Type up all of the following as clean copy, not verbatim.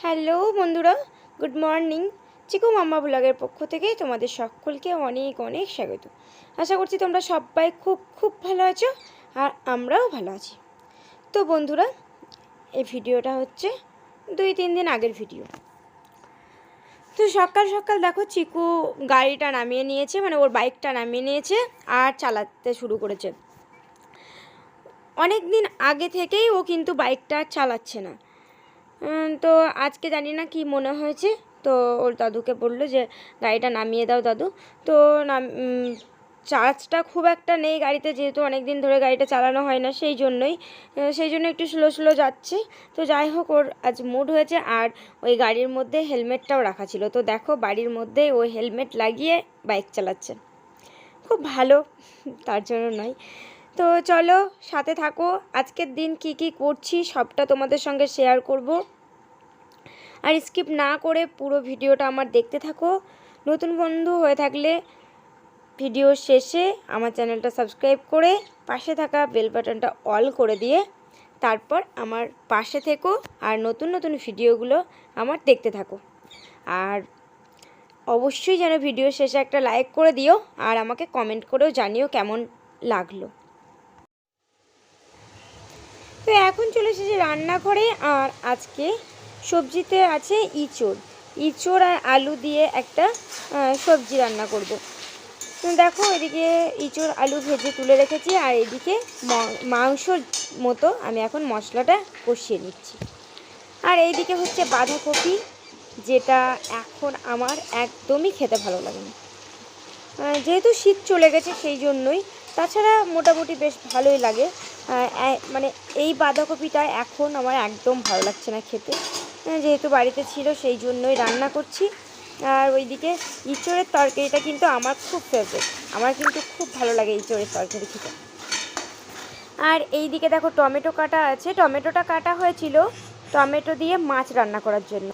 Hello বন্ধুরা, good morning. চিকু মাম্মা ব্লগের পক্ষ থেকে তোমাদের সকলকে অনেক অনেক স্বাগত। আশা করছি তোমরা সবাই খুব খুব ভালো আছো আর আমরাও ভালো আছি। তো বন্ধুরা, এই ভিডিওটা হচ্ছে 2-3 দিন আগের ভিডিও। তো সকাল সকাল দেখো চিকু গাড়িটা নামিয়ে নিয়েছে, মানে ওর বাইকটা নামিয়ে নিয়েছে আর চালাতে শুরু করেছে। অনেক দিন আগে থেকেই ও কিন্তু বাইকটা চালাচ্ছে না। তো আজকে জানি না কি মনে হয়েছে, তো ওর দাদুকে বললো যে গাড়িটা নামিয়ে দাও দাদু। তো চার্জটা খুব একটা নেই গাড়িতে, যেহেতু অনেক দিন ধরে গাড়িটা চালানো হয় না, সেই জন্য একটু স্লো স্লো যাচ্ছে। তো যাই হোক, ওর আজ মুড হয়েছে। আর ওই গাড়ির মধ্যে হেলমেটটাও রাখা ছিল, তো দেখো বাড়ির মধ্যে ওই হেলমেট লাগিয়ে বাইক চালাচ্ছে। খুব ভালো, তার জন্য নয়। তো চলো সাথে থাকো, আজকের দিন কি কি করছি সবটা তোমাদের সঙ্গে শেয়ার করব। আর স্কিপ না করে পুরো ভিডিওটা আমার দেখতে থাকো। নতুন বন্ধু হয়ে থাকলে ভিডিও শেষে আমার চ্যানেলটা সাবস্ক্রাইব করে পাশে থাকা বেল বাটনটা অল করে দিয়ে তারপর আমার পাশে থেকো আর নতুন নতুন ভিডিওগুলো আমার দেখতে থাকো। আর অবশ্যই যেন ভিডিও শেষে একটা লাইক করে দিও আর আমাকে কমেন্ট করেও জানিও কেমন লাগলো। তো এখন চলে এসেছি রান্নাঘরে। আর আজকে সবজিতে আছে ইঁচড় আর আলু দিয়ে একটা সবজি রান্না করব। তো দেখো, এদিকে ইঁচড় আলু ভেজে তুলে রেখেছি আর এদিকে মাংসর মতো আমি এখন মশলাটা কষিয়ে নিচ্ছি। আর এইদিকে হচ্ছে বাঁধাকপি, যেটা এখন আমার একদমই খেতে ভালো লাগে না, যেহেতু শীত চলে গেছে সেই জন্যই। তাছাড়া মোটামুটি বেশ ভালোই লাগে, মানে এই বাঁধাকপিটা এখন আমার একদম ভালো লাগছে না খেতে, যেহেতু বাড়িতে ছিল সেই জন্যই রান্না করছি। আর ওইদিকে ইঁচড়ের তরকারিটা কিন্তু আমার খুব ফেভারিট, আমার কিন্তু খুব ভালো লাগে ইঁচড়ের তরকারি খেতে। আর এইদিকে দেখো টমেটো কাটা আছে, টমেটোটা কাটা হয়েছিল টমেটো দিয়ে মাছ রান্না করার জন্য।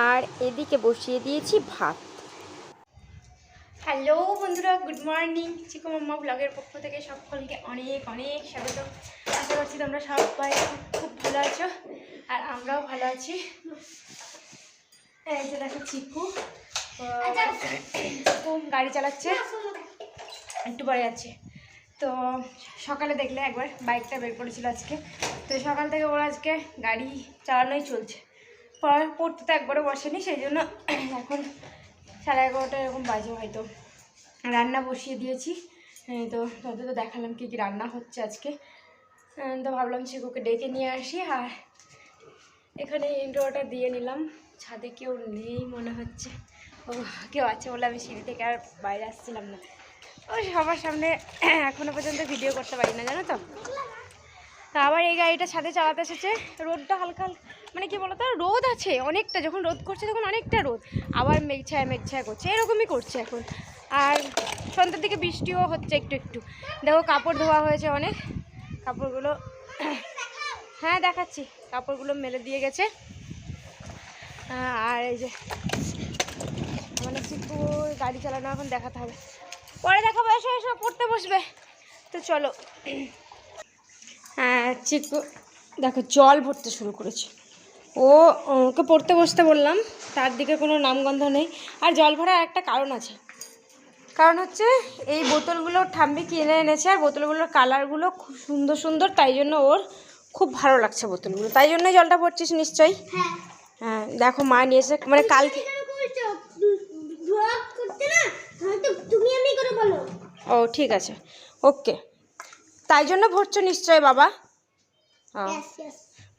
আর এদিকে বসিয়ে দিয়েছি ভাত। হ্যালো বন্ধুরা, গুড মর্নিং। চিকু মাম্মা ব্লগের পক্ষ থেকে সকলকে অনেক অনেক স্বাগত। আশা করছি তোমরা সবাই খুব ভালো আছো আর আমরাও ভালো আছি। এই যে দেখো চিকু গাড়ি চালাচ্ছে, একটু পরে যাচ্ছে। তো সকালে দেখলে একবার বাইকটা বের করেছিল আজকে, তো সকাল থেকে ওরা আজকে গাড়ি চালানোই চলছে। পড়তে তো একবারও বসেনি, সেই জন্য এখন 11:30 এরকম বাজে হয়তো। রান্না বসিয়ে দিয়েছি। তো তত তো দেখালাম কী কী রান্না হচ্ছে আজকে। তো ভাবলাম চিকুকে ডেকে নিয়ে আসি আর এখানে ইন্ট্রোটা দিয়ে নিলাম। ছাদে কেউ নেই মনে হচ্ছে, ও কেউ আছে বলে আমি সিঁড়ি থেকে আর বাইরে আসছিলাম না। ওই সবার সামনে এখনও পর্যন্ত ভিডিও করতে পারি না, জানো তো। তা আবার এই গাড়িটা ছাদে চালাতে এসেছে। রোদটা হালকা মানে কি বলতো, রোদ আছে অনেকটা, যখন রোদ করছে তখন অনেকটা রোদ, আবার মেঘছায়া করছে, এরকমই করছে এখন। আর সন্ধ্যার দিকে বৃষ্টিও হচ্ছে একটু একটু। দেখো কাপড় ধোয়া হয়েছে অনেক, কাপড়গুলো হ্যাঁ দেখাচ্ছি, কাপড়গুলো মেলে দিয়ে গেছে। আর এই যে মানে চিকু গাড়ি চালানো এখন দেখাতে হবে, পরে দেখাবো। এসো পড়তে বসবে, তো চলো। হ্যাঁ চিকু দেখো জল ভরতে শুরু করেছে। ওকে পড়তে বসতে বললাম, তার দিকে কোনো নামগন্ধ নেই। আর জল ভরার একটা কারণ আছে, কারণ হচ্ছে এই বোতলগুলো ঠাম্মি কিনে এনেছে আর বোতলগুলোর কালারগুলো খুব সুন্দর সুন্দর, তাই জন্য ওর খুব ভালো লাগছে বোতলগুলো, তাই জন্যই জলটা ভরছিস নিশ্চয়ই। হ্যাঁ দেখো মা নিয়েছে, মানে কালকে। ও ঠিক আছে, ওকে, তাই জন্য ভরছো নিশ্চয় বাবা।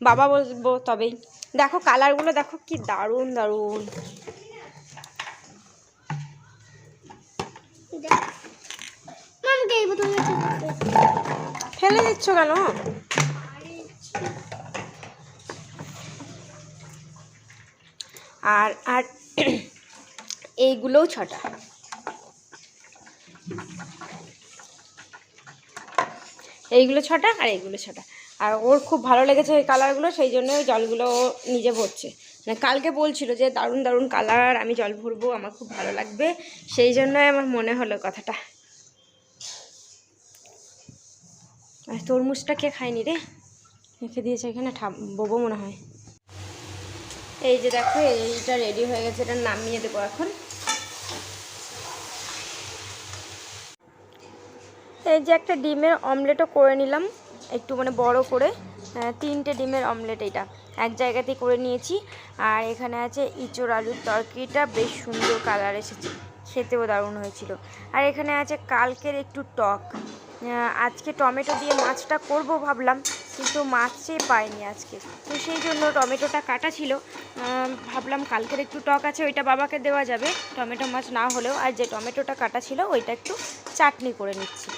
বাবা বলবো তবেই। দেখো কালারগুলো দেখো কি দারুণ দারুণ। ফেলে দিচ্ছ কেন? আর আর এইগুলোও 6টা, এইগুলো 6টা আর এইগুলো 6টা। আর ওর খুব ভালো লেগেছে ওই কালারগুলো, সেই জন্য ওই জলগুলো ও নিজে ভরছে। মানে কালকে বলছিল যে দারুণ দারুণ কালার, আমি জল ভরবো, আমার খুব ভালো লাগবে, সেই জন্যই আমার মনে হলো কথাটা। আর তরমুজটা কে খায়নি রে, রেখে দিয়েছে এখানে, বোবো মনে হয়। এই যে দেখো এইটা রেডি হয়ে গেছে, এটা নামিয়ে দেবো এখন। এই যে একটা ডিমের অমলেটও করে নিলাম, একটু মানে বড় করে, 3টে ডিমের অমলেট এটা এক জায়গাতেই করে নিয়েছি। আর এখানে আছে ইঁচড় আলুর তরকারিটা, বেশ সুন্দর কালার এসেছে, খেতেও দারুণ হয়েছিল। আর এখানে আছে কালকের একটু টক। আজকে টমেটো দিয়ে মাছটা করব ভাবলাম, কিন্তু মাছই পাইনি আজকে, তো সেই জন্য টমেটোটা কাটা ছিল। ভাবলাম কালকের একটু টক আছে, ওইটা বাবাকে দেওয়া যাবে টমেটো মাছ না হলেও। আর যে টমেটোটা কাটা ছিল ওইটা একটু চাটনি করে নিচ্ছি।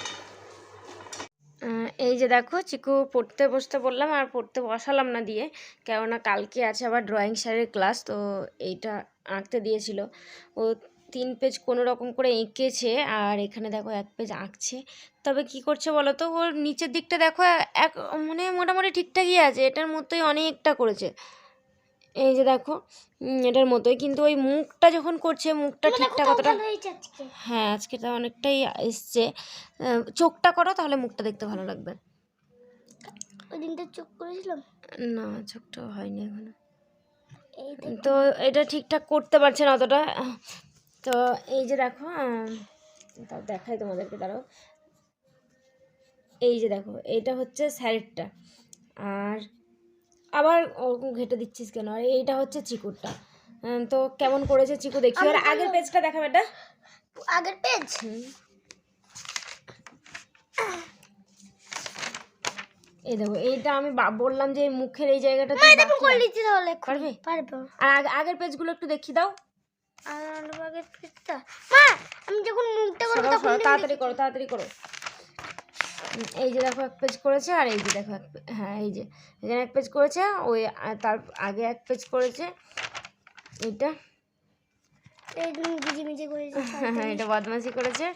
এই যে দেখো চিকু পড়তে বসতে বললাম, আর পড়তে বসালাম না দিয়ে, কেননা কালকে আছে আবার ড্রয়িং স্যারের ক্লাস, তো এইটা আঁকতে দিয়েছিল। ও 3 পেজ কোনো রকম করে এঁকেছে, আর এখানে দেখো 1 পেজ আঁকছে। তবে কি করছে বলো তো, ওর নিচের দিকটা দেখো এক মানে মোটামুটি ঠিকঠাকই আছে, এটার মতোই অনেকটা করেছে। এই যে দেখো এটার মতোই, কিন্তু ওই মুখটা যখন করছে মুখটা ঠিকঠাক অতটা, হ্যাঁ আজকেটা অনেকটাই এসছে। চোখটা করো তাহলে মুখটা দেখতে ভালো লাগবে। ওই দিনটা চোখ করেছিলাম না, চোখটা হয়নি এখনো, তো এটা ঠিকঠাক করতে পারছে না অতটা। তো এই যে দেখো, তাও দেখাই তোমাদেরকে, দাঁড়াও। এই যে দেখো এইটা হচ্ছে স্যারেরটা, আর আবার ওরকম ঘেটে দিচ্ছিস কেন, আর এইটা হচ্ছে চিকুরটা। তো কেমন করেছে চিকু দেখি, আর আগের পেজটা দেখাবে, এটা আগের পেজ। এই দেখো এইটা আমি বললাম যে মুখের এই জায়গাটা করে নিচ্ছি, তাহলে পারবে? পারবো। আর আগের পেজগুলো একটু দেখিয়ে দাও। আর আগের পেজটা মা, আমি যখন মুখটা করব তখন তাড়াতাড়ি করো, তাড়াতাড়ি করো। এই যে দেখো 1 পেজ করেছে, আর এই যে দেখো হ্যাঁ এই যে এখানে 1 পেজ করেছে, ওই তার আগে 1 পেজ করেছে, এটা হ্যাঁ এটা বদমাশি করেছে।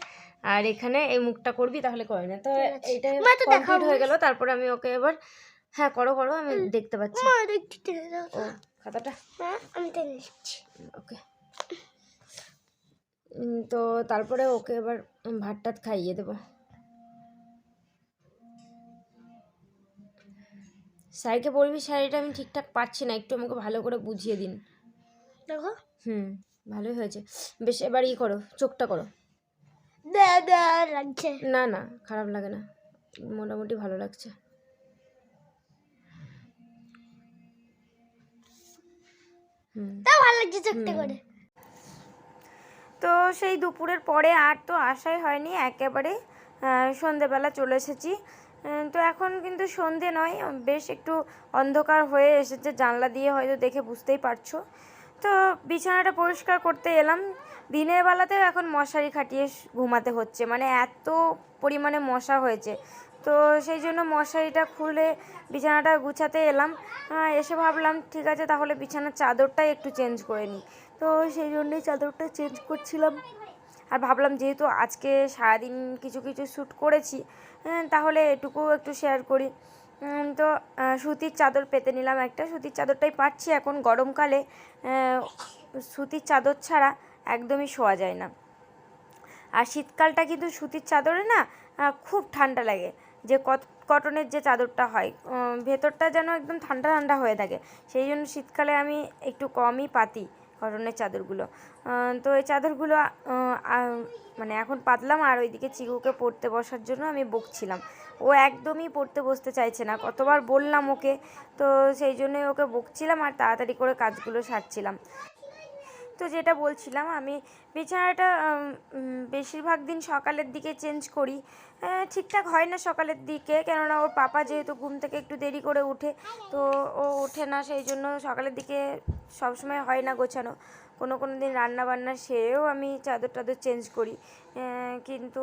আর এখানে এই মুখটা করবি তাহলে করে না, তো এইটা কমপ্লিট হয়ে গেল। তারপরে আমি ওকে এবার, হ্যাঁ করো করো, আমি দেখতে পাচ্ছি। ও খাতাটা আমি টেনে নিচ্ছি, ওকে। তো তারপরে ওকে এবার ভাত টাত খাইয়ে দেবো। স্যারকে বলবি শাড়িটা আমি ঠিকঠাক পাচ্ছি না, একটু আমাকে ভালো করে বুঝিয়ে দিন। দেখো ভালোই হয়েছে বেশ। এবার করো, চোখটা করো। লাগছে না না খারাপ লাগে না, মোটামুটি ভালো লাগছে। তাও ভালো লাগছে চোখটা করে। তো সেই দুপুরের পরে আর তো আসাই হয়নি, একেবারে সন্ধেবেলা চলে এসেছি। তো এখন কিন্তু সন্ধে নয়, বেশ একটু অন্ধকার হয়ে এসেছে, জানলা দিয়ে হয়তো দেখে বুঝতেই পারছো। তো বিছানাটা পরিষ্কার করতে এলাম। দিনের বেলাতেও এখন মশারি খাটিয়ে ঘুমাতে হচ্ছে, মানে এত পরিমাণে মশা হয়েছে। তো সেই জন্য মশারিটা খুলে বিছানাটা গুছাতে এলাম। এসে ভাবলাম ঠিক আছে তাহলে বিছানার চাদরটাই একটু চেঞ্জ করে নিই, তো সেই জন্যই চাদরটা চেঞ্জ করছিলাম। আর ভাবলাম যেহেতু আজকে সারাদিন কিছু কিছু শ্যুট করেছি, তাহলে এটুকু একটু শেয়ার করি। তো সুতির চাদর পেতে নিলাম একটা, সুতির চাদরটাই পাচ্ছি এখন গরমকালে, সুতির চাদর ছাড়া একদমই শোয়া যায় না। আর শীতকালটা কিন্তু সুতির চাদরে না খুব ঠান্ডা লাগে, যে কটনের যে চাদরটা হয় ভেতরটা যেন একদম ঠান্ডা ঠান্ডা হয়ে থাকে, সেই জন্য শীতকালে আমি একটু কমই পাতি কটনের চাদরগুলো। তো এই চাদরগুলো মানে এখন পাতলাম। আর ওইদিকে চিকুকে পড়তে বসার জন্য আমি বকছিলাম, ও একদমই পড়তে বসতে চাইছে না, কতবার বললাম ওকে, তো সেই জন্যই ওকে বকছিলাম আর তাড়াতাড়ি করে কাজগুলো সারছিলাম। তো যেটা বলছিলাম, আমি বিছানাটা বেশিরভাগ দিন সকালের দিকে চেঞ্জ করি, ঠিকঠাক হয় না সকালের দিকে, কেননা ওর পাপা যেহেতু ঘুম থেকে একটু দেরি করে উঠে, তো ও ওঠে না, সেই জন্য সকালের দিকে সবসময় হয় না গোছানো। কোনো কোনো দিন রান্নাবান্না সেরেও আমি চাদর টাদর চেঞ্জ করি, কিন্তু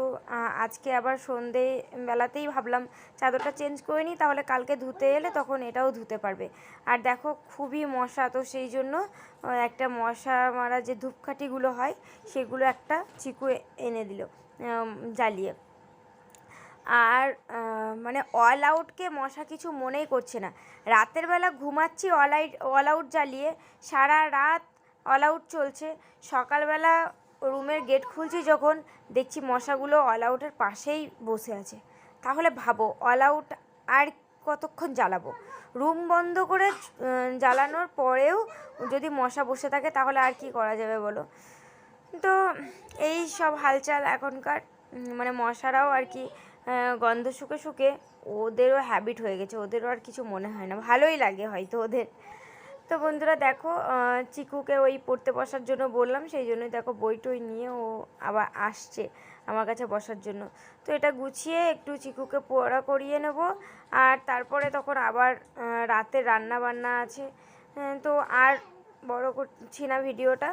আজকে আবার সন্ধেবেলাতেই ভাবলাম চাদরটা চেঞ্জ করে নিই, তাহলে কালকে ধুতে এলে তখন এটাও ধুতে পারবে। আর দেখো খুবই মশা, তো সেই জন্য একটা মশা মারা যে ধূপকাঠিগুলো হয় সেগুলো একটা চিকু এনে দিল জ্বালিয়ে। আর মানে অল আউটকে মশা কিছু মনেই করছে না, রাতের বেলা ঘুমাচ্ছি অল আউট জ্বালিয়ে, সারা রাত অল আউট চলছে, সকালবেলা রুমের গেট খুলছি যখন দেখছি মশাগুলো অল আউটের পাশেই বসে আছে। তাহলে ভাবো অল আউট আর কতক্ষণ জ্বালাবো। রুম বন্ধ করে জ্বালানোর পরেও যদি মশা বসে থাকে তাহলে আর কি করা যাবে বলো। তো এই সব হালচাল এখনকার, মানে মশারাও আর কি গন্ধ শুকে শুকে ওদেরও হ্যাবিট হয়ে গেছে, ওদেরও আর কিছু মনে হয় না, ভালোই লাগে হয়তো ওদের। তো বন্ধুরা দেখো, চিকুকে ওই পড়তে বসার জন্য বললাম, সেই জন্যই দেখো বই টই নিয়ে ও আবার আসছে আমার কাছে বসার জন্য। তো এটা গুছিয়ে একটু চিকুকে পড়া করিয়ে নেব, আর তারপরে তখন আবার রাতে রান্না বান্না আছে। তো আর বড় করছি না ভিডিওটা,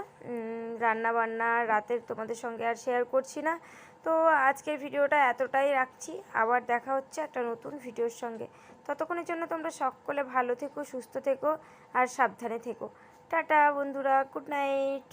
রান্না বান্না রাতের তোমাদের সঙ্গে আর শেয়ার করছি না। তো আজকের ভিডিওটা এতটাই রাখছি, আবার দেখা হচ্ছে একটা নতুন ভিডিওর সঙ্গে। ততক্ষণের জন্য তোমরা সকলে ভালো থেকো, সুস্থ থেকো আর সাবধানে থেকো। টাটা বন্ধুরা, গুড নাইট।